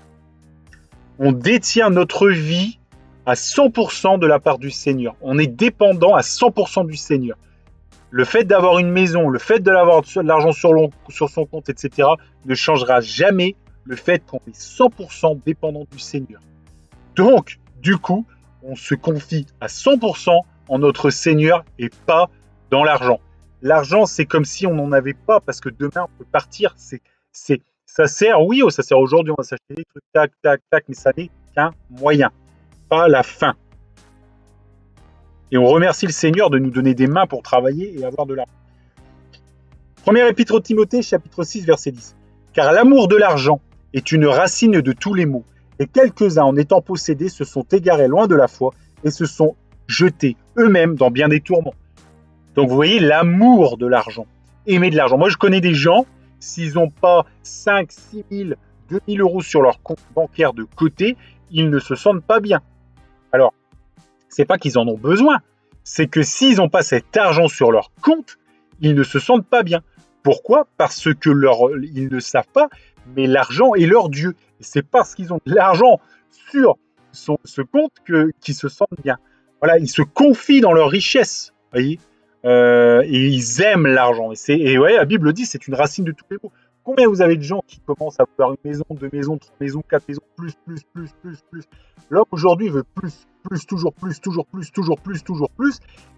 On détient notre vie à 100% de la part du Seigneur. On est dépendant à 100% du Seigneur. Le fait d'avoir une maison, le fait d'avoir de l'argent sur son compte, etc., ne changera jamais le fait qu'on est 100% dépendant du Seigneur. Donc, du coup, on se confie à 100% en notre Seigneur et pas dans l'argent. L'argent, c'est comme si on n'en avait pas, parce que demain, on peut partir. Ça sert, oui, ça sert aujourd'hui, on va s'acheter des trucs, tac, tac, tac, mais ça n'est qu'un moyen, pas la fin. Et on remercie le Seigneur de nous donner des mains pour travailler et avoir de l'argent. Première épître aux Timothée, chapitre 6, verset 10. Car l'amour de l'argent est une racine de tous les maux, et quelques-uns, en étant possédés, se sont égarés loin de la foi et se sont jetés eux-mêmes dans bien des tourments. Donc vous voyez, l'amour de l'argent, aimer de l'argent. Moi, je connais des gens, s'ils n'ont pas 5, 6 000, 2 000 euros sur leur compte bancaire de côté, ils ne se sentent pas bien. Alors, c'est pas qu'ils en ont besoin, c'est que s'ils n'ont pas cet argent sur leur compte, ils ne se sentent pas bien. Pourquoi ? Parce que ils ne savent pas, mais l'argent est leur Dieu. Et c'est parce qu'ils ont de l'argent sur ce compte qu'ils se sentent bien. Voilà, ils se confient dans leur richesse, voyez, et ils aiment l'argent. Et ouais, la Bible dit, c'est une racine de tous les maux. Combien vous avez de gens qui commencent à vouloir une maison, 2 maisons, 3 maisons, 4 maisons, plus. L'homme aujourd'hui veut plus, toujours plus,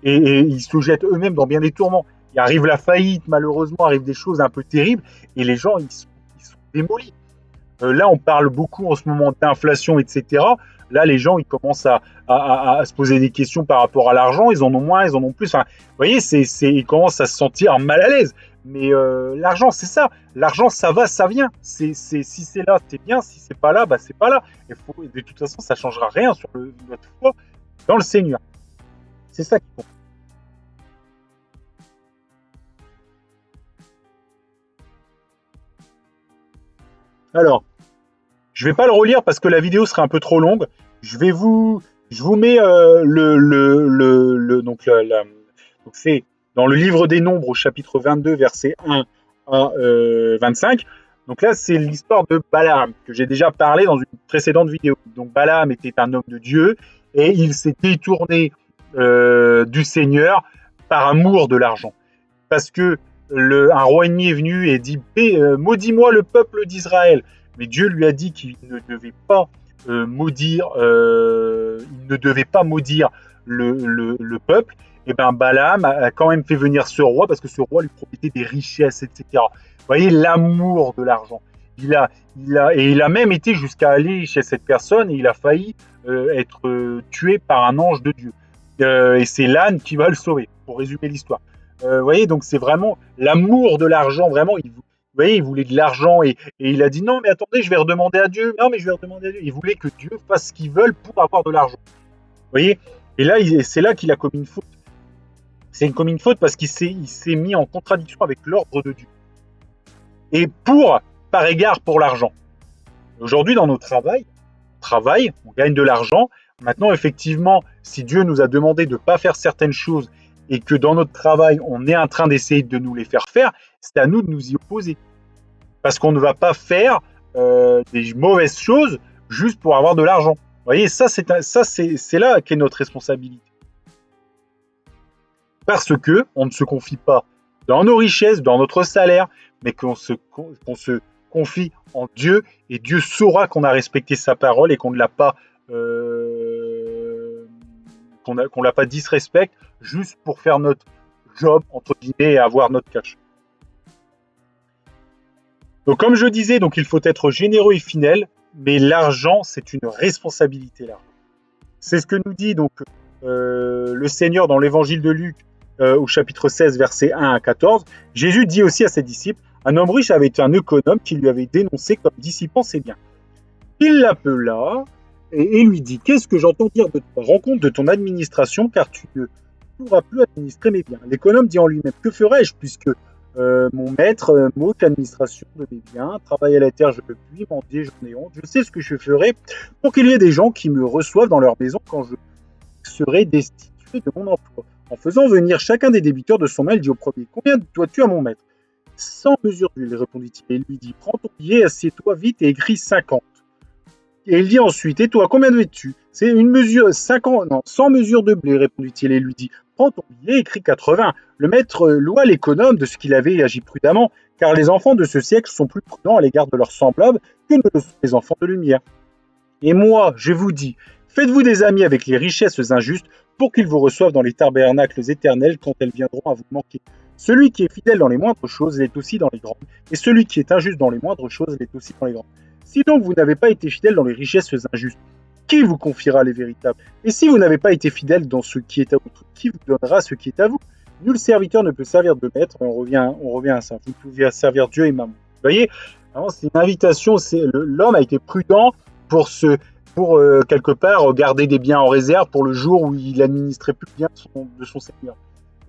et ils se jettent eux-mêmes dans bien des tourments. Il arrive la faillite, malheureusement, arrivent des choses un peu terribles, et les gens, ils sont démolis. Là, on parle beaucoup en ce moment d'inflation, etc. Là, les gens, ils commencent à se poser des questions par rapport à l'argent. Ils en ont moins, ils en ont plus. Enfin, vous voyez, ils commencent à se sentir mal à l'aise. Mais l'argent, c'est ça. L'argent, ça va, ça vient. Si c'est là, c'est bien. Si c'est pas là, bah c'est pas là. De toute façon, ça changera rien sur notre foi dans le Seigneur. C'est ça qui compte. Alors, je vais pas le relire parce que la vidéo serait un peu trop longue. Je vous mets donc c'est dans le livre des Nombres au chapitre 22, verset 1 à 25. Donc là, c'est l'histoire de Balaam que j'ai déjà parlé dans une précédente vidéo. Donc Balaam était un homme de Dieu et il s'est détourné du Seigneur par amour de l'argent. Parce que un roi ennemi est venu et dit maudis-moi le peuple d'Israël. Mais Dieu lui a dit qu'il ne devait pas maudire le peuple. Et bien Balaam a quand même fait venir ce roi parce que ce roi lui promettait des richesses, etc. Vous voyez l'amour de l'argent. Il a même été jusqu'à aller chez cette personne et il a failli être tué par un ange de Dieu. Et c'est l'âne qui va le sauver, pour résumer l'histoire. Vous voyez, donc c'est vraiment l'amour de l'argent, vraiment. Vous voyez, il voulait de l'argent et il a dit non, mais attendez, je vais redemander à Dieu. Non, mais je vais redemander à Dieu. Il voulait que Dieu fasse ce qu'il veut pour avoir de l'argent. Vous voyez, et là, c'est là qu'il a commis une faute. C'est commis une faute parce qu'il s'est mis en contradiction avec l'ordre de Dieu. Et par égard pour l'argent. Aujourd'hui, dans nos travail, on gagne de l'argent. Maintenant, effectivement, si Dieu nous a demandé de ne pas faire certaines choses et que dans notre travail, on est en train d'essayer de nous les faire faire, c'est à nous de nous y opposer. Parce qu'on ne va pas faire des mauvaises choses juste pour avoir de l'argent. Vous voyez, ça c'est là qu'est notre responsabilité. Parce que on ne se confie pas dans nos richesses, dans notre salaire, mais qu'on se confie en Dieu, et Dieu saura qu'on a respecté sa parole et qu'on ne l'a pas qu'on l'a pas disrespect juste pour faire notre job entre guillemets et avoir notre cash. Donc comme je disais, donc il faut être généreux et fidèle, mais l'argent c'est une responsabilité là. C'est ce que nous dit donc le Seigneur dans l'évangile de Luc au chapitre 16 versets 1 à 14. Jésus dit aussi à ses disciples: Un homme riche avait un économe qui lui avait dénoncé comme dissipant ses biens. Il l'appela et lui dit: Qu'est-ce que j'entends dire de toi? Rends compte de ton administration, car tu ne pourras plus administrer mes biens. L'économe dit en lui-même: Que ferais-je, puisque mon maître m'ôte l'administration de mes biens, travailler à la terre, je ne peux plus, mendier, j'en ai honte. Je sais ce que je ferai pour qu'il y ait des gens qui me reçoivent dans leur maison quand je serai destitué de mon emploi. En faisant venir chacun des débiteurs de son mail, il dit au premier: Combien dois-tu à mon maître? 100 mesures d'huile, répondit-il, et lui dit: Prends ton billet, assieds-toi vite et écris 50. Et il dit ensuite: Et toi, combien veux-tu? C'est une mesure, 50, non, 100 mesures de blé, répondit-il, et lui dit: Prends ton billet, écris 80. Le maître loua l'économe de ce qu'il avait agi prudemment, car les enfants de ce siècle sont plus prudents à l'égard de leurs semblables que ne le sont les enfants de lumière. Et moi, je vous dis, faites-vous des amis avec les richesses injustes, pour qu'ils vous reçoivent dans les tabernacles éternels quand elles viendront à vous manquer. Celui qui est fidèle dans les moindres choses l'est aussi dans les grandes, et celui qui est injuste dans les moindres choses l'est aussi dans les grandes. Si donc vous n'avez pas été fidèle dans les richesses injustes, qui vous confiera les véritables? Et si vous n'avez pas été fidèle dans ce qui est à vous, qui vous donnera ce qui est à vous? Nul serviteur ne peut servir de maître, et on revient à ça. Vous pouvez servir Dieu et Mammon. Vous voyez, c'est une invitation. L'homme a été prudent pour quelque part garder des biens en réserve pour le jour où il administrait plus bien de son Seigneur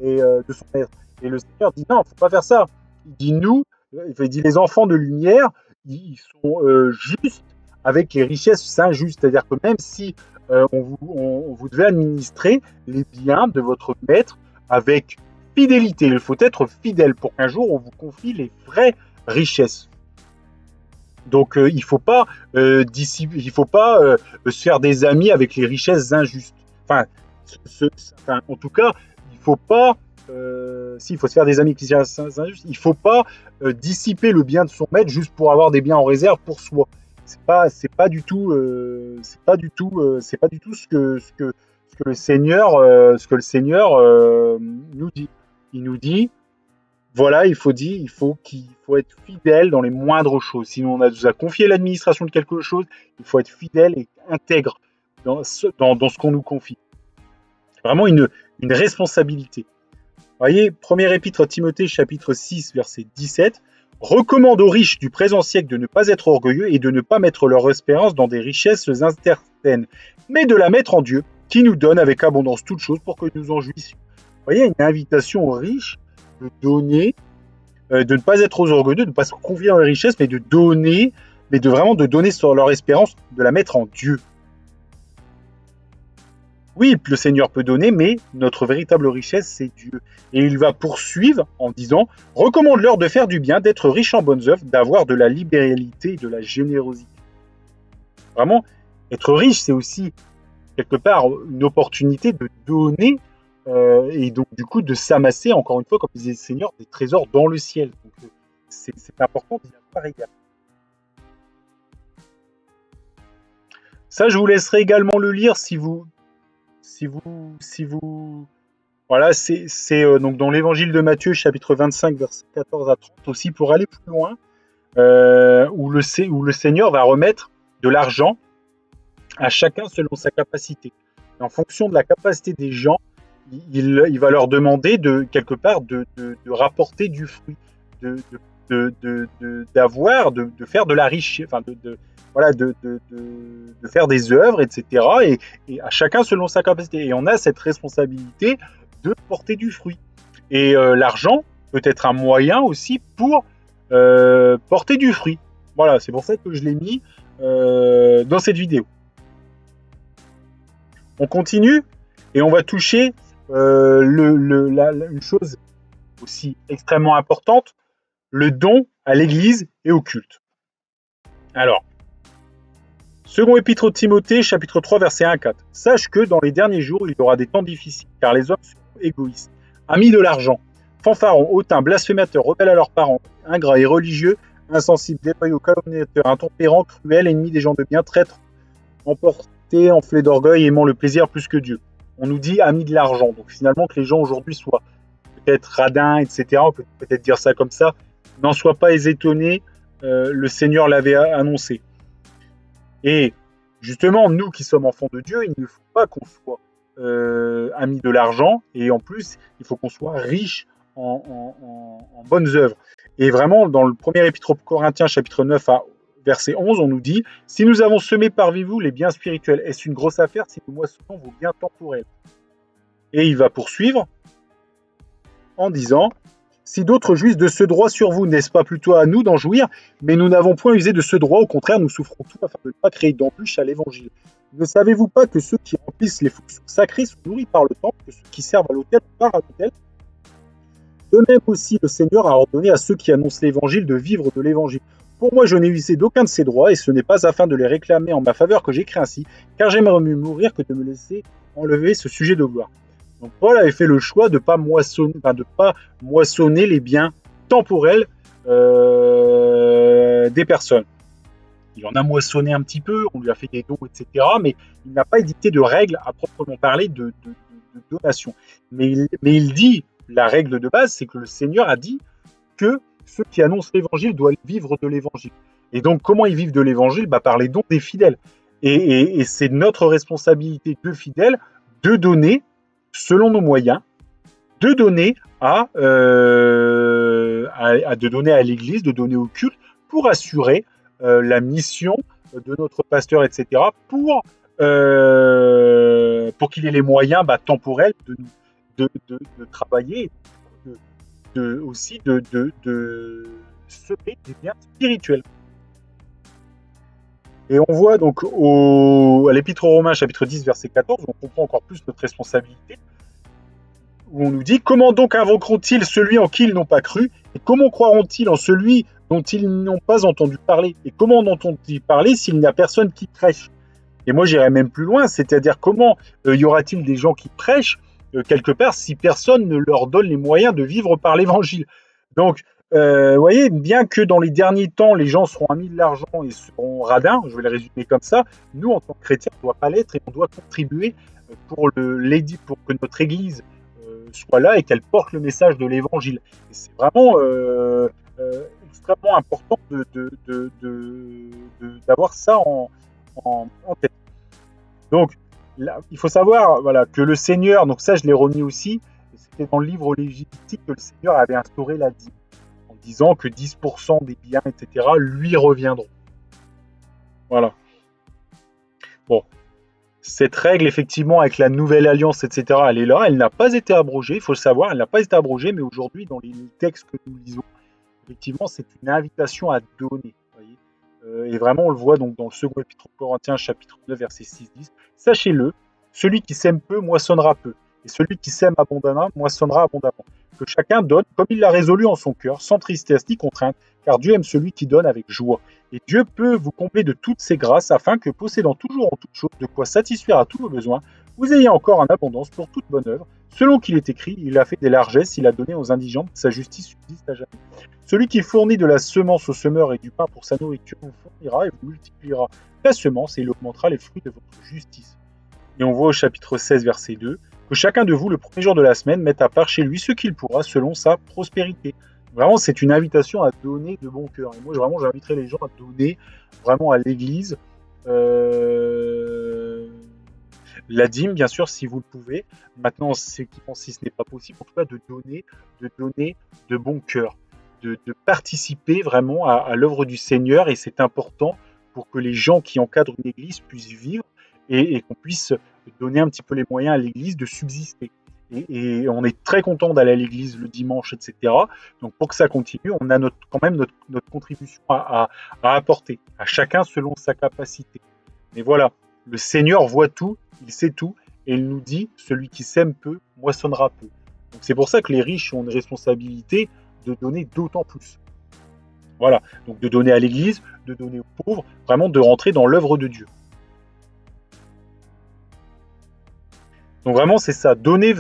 et de son maître. Et le Seigneur dit: non, il ne faut pas faire ça. Il dit les enfants de lumière, ils sont justes avec les richesses injustes. C'est-à-dire que même si vous devez administrer les biens de votre maître avec fidélité, il faut être fidèle pour qu'un jour on vous confie les vraies richesses. Donc il ne faut pas se faire des amis avec les richesses injustes. En tout cas, il ne faut pas. S'il faut se faire des amis avec les richesses injustes, il ne faut pas dissiper le bien de son maître juste pour avoir des biens en réserve pour soi. C'est pas du tout ce que le Seigneur nous dit. Il nous dit: voilà, il faut être fidèle dans les moindres choses. Sinon, on nous a confié l'administration de quelque chose, il faut être fidèle et intègre dans ce qu'on nous confie. C'est vraiment une responsabilité. Vous voyez, première épître à Timothée, chapitre 6, verset 17. Recommande aux riches du présent siècle de ne pas être orgueilleux et de ne pas mettre leur espérance dans des richesses incertaines, mais de la mettre en Dieu, qui nous donne avec abondance toutes choses pour que nous en jouissions. Vous voyez, une invitation aux riches de donner, de ne pas être aux orgueilleux, de ne pas se confier dans les richesses, mais de donner, de donner sur leur espérance, de la mettre en Dieu. Oui, le Seigneur peut donner, mais notre véritable richesse, c'est Dieu. Et il va poursuivre en disant: recommande-leur de faire du bien, d'être riches en bonnes œuvres, d'avoir de la libéralité et de la générosité. Vraiment, être riche, c'est aussi quelque part une opportunité de donner et donc du coup de s'amasser, encore une fois, comme disait le Seigneur, des trésors dans le ciel. Donc c'est important d'y avoir égard. Ça, je vous laisserai également le lire si vous voilà, c'est donc dans l'évangile de Matthieu, chapitre 25, versets 14 à 30, aussi pour aller plus loin, où le Seigneur va remettre de l'argent à chacun selon sa capacité. Et en fonction de la capacité des gens, il va leur demander de quelque part de rapporter du fruit, de faire de la richesse, enfin de faire des œuvres, etc. Et à chacun selon sa capacité. Et on a cette responsabilité de porter du fruit. Et l'argent peut être un moyen aussi pour porter du fruit. Voilà, c'est pour ça que je l'ai mis dans cette vidéo. On continue et on va toucher une chose aussi extrêmement importante, le don à l'Église et au culte. Alors, second épître de Timothée, chapitre 3, verset 1 à 4. Sache que dans les derniers jours, il y aura des temps difficiles, car les hommes sont égoïstes, amis de l'argent, fanfarons, hautains, blasphémateurs, rebelles à leurs parents, ingrats et religieux, insensibles, déloyaux, calomniateurs, intempérants, cruels, ennemis des gens de bien, traîtres, emportés, enflés d'orgueil, aimant le plaisir plus que Dieu. On nous dit amis de l'argent. Donc finalement, que les gens aujourd'hui soient peut-être radins, etc., on peut peut-être dire ça comme ça, n'en sois pas étonnés, le Seigneur l'avait annoncé. Et justement, nous qui sommes enfants de Dieu, il ne faut pas qu'on soit amis de l'argent, et en plus, il faut qu'on soit riche en bonnes œuvres. Et vraiment, dans le premier épître aux Corinthiens, chapitre 9, verset 11, on nous dit « Si nous avons semé parmi vous les biens spirituels, est-ce une grosse affaire si nous moissonnons vos biens temporels ?» Et il va poursuivre en disant « Si d'autres jouissent de ce droit sur vous, n'est-ce pas plutôt à nous d'en jouir? Mais nous n'avons point usé de ce droit, au contraire, nous souffrons tout afin de ne pas créer d'embûche à l'évangile. Ne savez-vous pas que ceux qui remplissent les fonctions sacrées sont nourris par le temple, que ceux qui servent à l'autel partent à l'autel? De même aussi, le Seigneur a ordonné à ceux qui annoncent l'évangile de vivre de l'évangile. Pour moi, je n'ai usé d'aucun de ces droits, et ce n'est pas afin de les réclamer en ma faveur que j'écris ainsi, car j'aimerais mieux mourir que de me laisser enlever ce sujet de gloire. » Donc Paul avait fait le choix de ne pas moissonner les biens temporels des personnes. Il en a moissonné un petit peu, on lui a fait des dons, etc. Mais il n'a pas édicté de règles à proprement parler de donation. Mais il dit, la règle de base, c'est que le Seigneur a dit que ceux qui annoncent l'évangile doivent vivre de l'évangile. Et donc, comment ils vivent de l'évangile? Par les dons des fidèles. Et c'est notre responsabilité de fidèles de donner, selon nos moyens, de donner à l'Église, de donner au culte, pour assurer la mission de notre pasteur, etc., pour qu'il ait les moyens temporels de travailler, aussi de semer des biens spirituels. Et on voit donc à l'Épître aux Romains, chapitre 10, verset 14, où on comprend encore plus notre responsabilité, où on nous dit « Comment donc invoqueront-ils celui en qui ils n'ont pas cru? Et comment croiront-ils en celui dont ils n'ont pas entendu parler? Et comment en entendent-ils parler s'il n'y a personne qui prêche ?» Et moi, j'irais même plus loin, c'est-à-dire comment y aura-t-il des gens qui prêchent quelque part si personne ne leur donne les moyens de vivre par l'évangile? Donc, vous voyez, bien que dans les derniers temps, les gens seront amis de l'argent et seront radins, je vais le résumer comme ça, nous, en tant que chrétiens, on ne doit pas l'être et on doit contribuer pour que notre Église soit là et qu'elle porte le message de l'évangile. Et c'est vraiment extrêmement important d'avoir ça en tête. Donc, là, il faut savoir que le Seigneur, donc ça je l'ai remis aussi, c'était dans le livre Lévitique que le Seigneur avait instauré la dîme, en disant que 10% des biens, etc., lui reviendront. Voilà. Bon. Cette règle, effectivement, avec la nouvelle alliance, etc., elle est là, elle n'a pas été abrogée, il faut le savoir, elle n'a pas été abrogée, mais aujourd'hui, dans les textes que nous lisons, effectivement, c'est une invitation à donner. Et vraiment, on le voit donc dans le second épître aux Corinthiens, chapitre 9, verset 6-10. « Sachez-le, celui qui sème peu moissonnera peu, et celui qui sème abondamment moissonnera abondamment. Que chacun donne comme il l'a résolu en son cœur, sans tristesse ni contrainte, car Dieu aime celui qui donne avec joie. Et Dieu peut vous combler de toutes ses grâces, afin que, possédant toujours en toutes choses de quoi satisfaire à tous vos besoins, vous ayez encore en abondance pour toute bonne œuvre. Selon qu'il est écrit, il a fait des largesses, il a donné aux indigents, sa justice subsiste à jamais. Celui qui fournit de la semence au semeur et du pain pour sa nourriture vous fournira et vous multipliera la semence et il augmentera les fruits de votre justice. » Et on voit au chapitre 16, verset 2, « Que chacun de vous, le premier jour de la semaine, mette à part chez lui ce qu'il pourra selon sa prospérité. » Vraiment, c'est une invitation à donner de bon cœur. Et moi, vraiment, j'inviterai les gens à donner vraiment à l'Église. La dîme, bien sûr, si vous le pouvez. Maintenant, ceux qui pensent si ce n'est pas possible, en tout cas, de donner de bon cœur. De participer vraiment à l'œuvre du Seigneur, et c'est important pour que les gens qui encadrent une église puissent vivre et qu'on puisse donner un petit peu les moyens à l'église de subsister. Et on est très content d'aller à l'église le dimanche, etc. Donc pour que ça continue, on a quand même notre contribution à apporter, à chacun selon sa capacité. Mais voilà, le Seigneur voit tout, il sait tout, et il nous dit, celui qui sème peu, moissonnera peu. Donc c'est pour ça que les riches ont une responsabilité de donner d'autant plus. Voilà, donc de donner à l'Église, de donner aux pauvres, vraiment de rentrer dans l'œuvre de Dieu. Donc vraiment, c'est ça, donner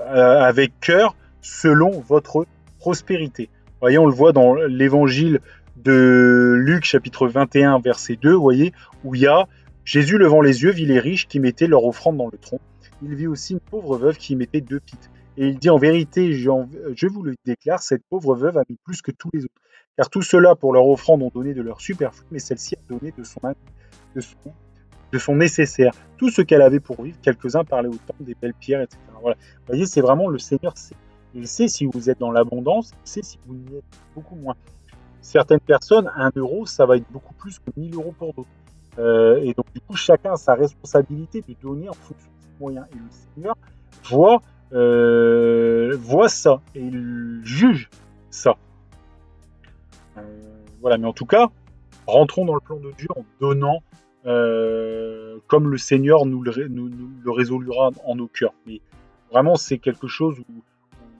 avec cœur selon votre prospérité. Vous voyez, on le voit dans l'évangile de Luc, chapitre 21, verset 2, vous voyez, où il y a Jésus levant les yeux, vit les riches qui mettaient leur offrande dans le tronc. Il vit aussi une pauvre veuve qui mettait 2 pites. Et il dit, en vérité, je vous le déclare, cette pauvre veuve a mis plus que tous les autres. Car tous ceux-là, pour leur offrande, ont donné de leur superflu, mais celle-ci a donné de son nécessaire. Tout ce qu'elle avait pour vivre, quelques-uns parlaient autant des belles pierres, etc. Voilà. Vous voyez, c'est vraiment le Seigneur, Il sait si vous êtes dans l'abondance, il sait si vous n'y êtes beaucoup moins. Certaines personnes, 1 euro, ça va être beaucoup plus que 1000 € pour d'autres. Et donc, du coup, chacun a sa responsabilité de donner en fonction de ses moyens. Et le Seigneur voit ça et il juge ça. Voilà, mais en tout cas, rentrons dans le plan de Dieu en donnant comme le Seigneur nous le résolura en nos cœurs. Mais vraiment, c'est quelque chose où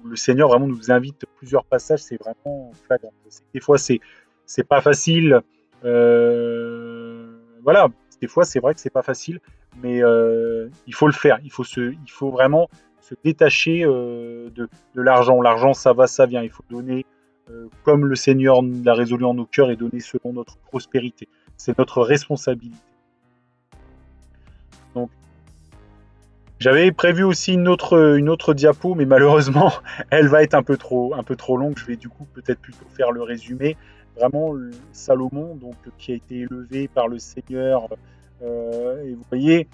le Seigneur vraiment nous invite. Plusieurs passages, c'est vraiment flagrant. Des fois, c'est pas facile. Voilà, des fois, c'est vrai que c'est pas facile, mais il faut le faire. Il faut vraiment se détacher de l'argent. L'argent, ça va, ça vient. Il faut donner comme le Seigneur l'a résolu en nos cœurs et donner selon notre prospérité. C'est notre responsabilité. Donc, j'avais prévu aussi une autre diapo, mais malheureusement, elle va être un peu trop longue. Je vais du coup peut-être plutôt faire le résumé. Vraiment, Salomon, donc, qui a été élevé par le Seigneur. Et vous voyez,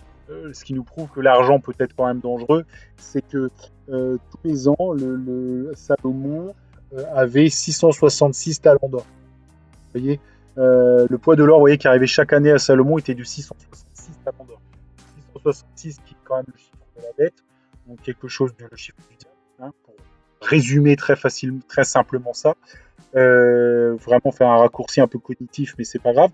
ce qui nous prouve que l'argent peut être quand même dangereux, c'est que tous les ans, Salomon avait 666 talents d'or. Vous voyez, le poids de l'or, vous voyez, qui arrivait chaque année à Salomon était de 666 talents d'or. 666 qui est quand même le chiffre de la bête, donc quelque chose de le chiffre du diable, hein, pour résumer très simplement ça. Vraiment faire un raccourci un peu cognitif, mais c'est pas grave.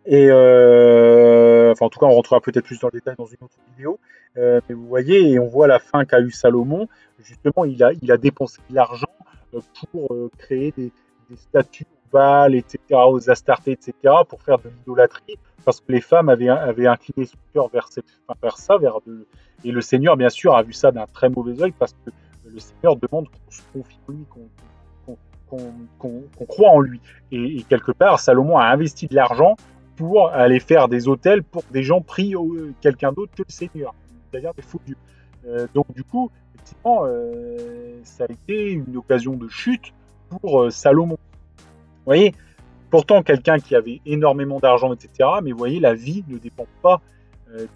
Et enfin, en tout cas, on rentrera peut-être plus dans le détail dans une autre vidéo. Mais vous voyez, et on voit la fin qu'a eu Salomon. Justement, il a dépensé de l'argent pour créer des statues aux Baal, etc., aux Astartés, etc., pour faire de l'idolâtrie, parce que les femmes avaient incliné son cœur vers ça, et le Seigneur, bien sûr, a vu ça d'un très mauvais œil, parce que le Seigneur demande qu'on se confie en lui, qu'on croit en lui. Et quelque part, Salomon a investi de l'argent pour aller faire des hôtels pour des gens pris quelqu'un d'autre que le Seigneur, c'est-à-dire des faux dieux. Donc du coup, effectivement, ça a été une occasion de chute pour Salomon. Vous voyez, pourtant quelqu'un qui avait énormément d'argent, etc., mais vous voyez, la vie ne dépend pas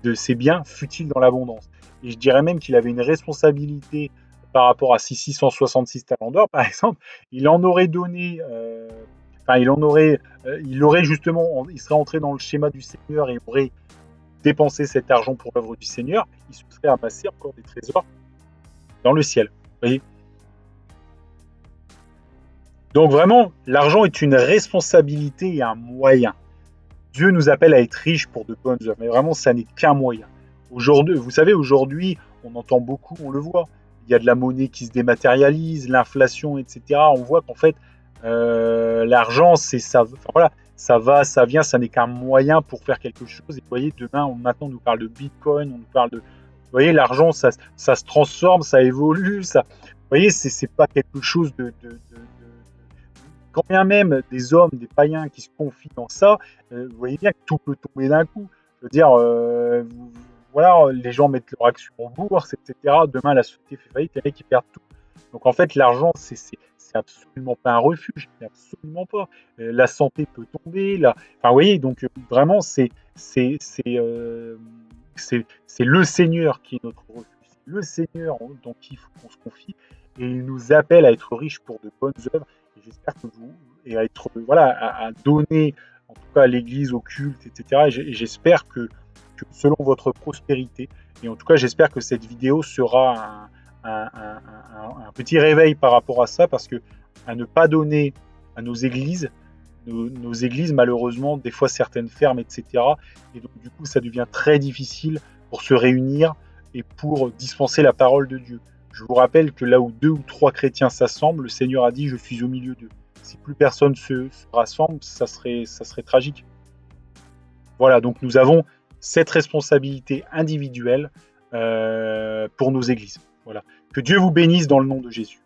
de ses biens futiles dans l'abondance. Et je dirais même qu'il avait une responsabilité par rapport à ces 666 talents d'or, par exemple. Il en aurait donné... il aurait justement, il serait entré dans le schéma du Seigneur et aurait dépensé cet argent pour l'œuvre du Seigneur, il se serait amassé encore des trésors dans le ciel. Vous voyez ? Donc vraiment, l'argent est une responsabilité et un moyen. Dieu nous appelle à être riches pour de bonnes œuvres, mais vraiment, ça n'est qu'un moyen. Aujourd'hui, vous savez, aujourd'hui, on entend beaucoup, on le voit. Il y a de la monnaie qui se dématérialise, l'inflation, etc. On voit qu'en fait, l'argent, c'est ça. Enfin, voilà, ça va, ça vient, ça n'est qu'un moyen pour faire quelque chose. Et vous voyez, demain, maintenant, on nous parle de Bitcoin, on nous parle de. Vous voyez, l'argent, ça se transforme, ça évolue. Ça. Vous voyez, c'est pas quelque chose de quand bien même des hommes, des païens qui se confient dans ça, vous voyez bien que tout peut tomber d'un coup. Je veux dire, voilà, les gens mettent leur action en bourse, etc. Demain, la société fait faillite, les mecs, ils perdent tout. Donc en fait, l'argent, c'est absolument pas un refuge, absolument pas. La santé peut tomber, enfin, vous voyez, donc vraiment, c'est le Seigneur qui est notre refuge. C'est le Seigneur dont il faut qu'on se confie, et il nous appelle à être riches pour de bonnes œuvres. Et j'espère que vous, et à être, voilà, à donner, en tout cas à l'Église, au culte, etc. Et j'espère que selon votre prospérité, et en tout cas, j'espère que cette vidéo sera un petit réveil par rapport à ça, parce que à ne pas donner à nos églises, nos églises, malheureusement, des fois certaines ferment, etc. Et donc, du coup, ça devient très difficile pour se réunir et pour dispenser la parole de Dieu. Je vous rappelle que là où 2 ou 3 chrétiens s'assemblent, le Seigneur a dit « Je suis au milieu d'eux ». Si plus personne se rassemble, ça serait tragique. Voilà, donc nous avons cette responsabilité individuelle pour nos églises. Voilà. Que Dieu vous bénisse dans le nom de Jésus.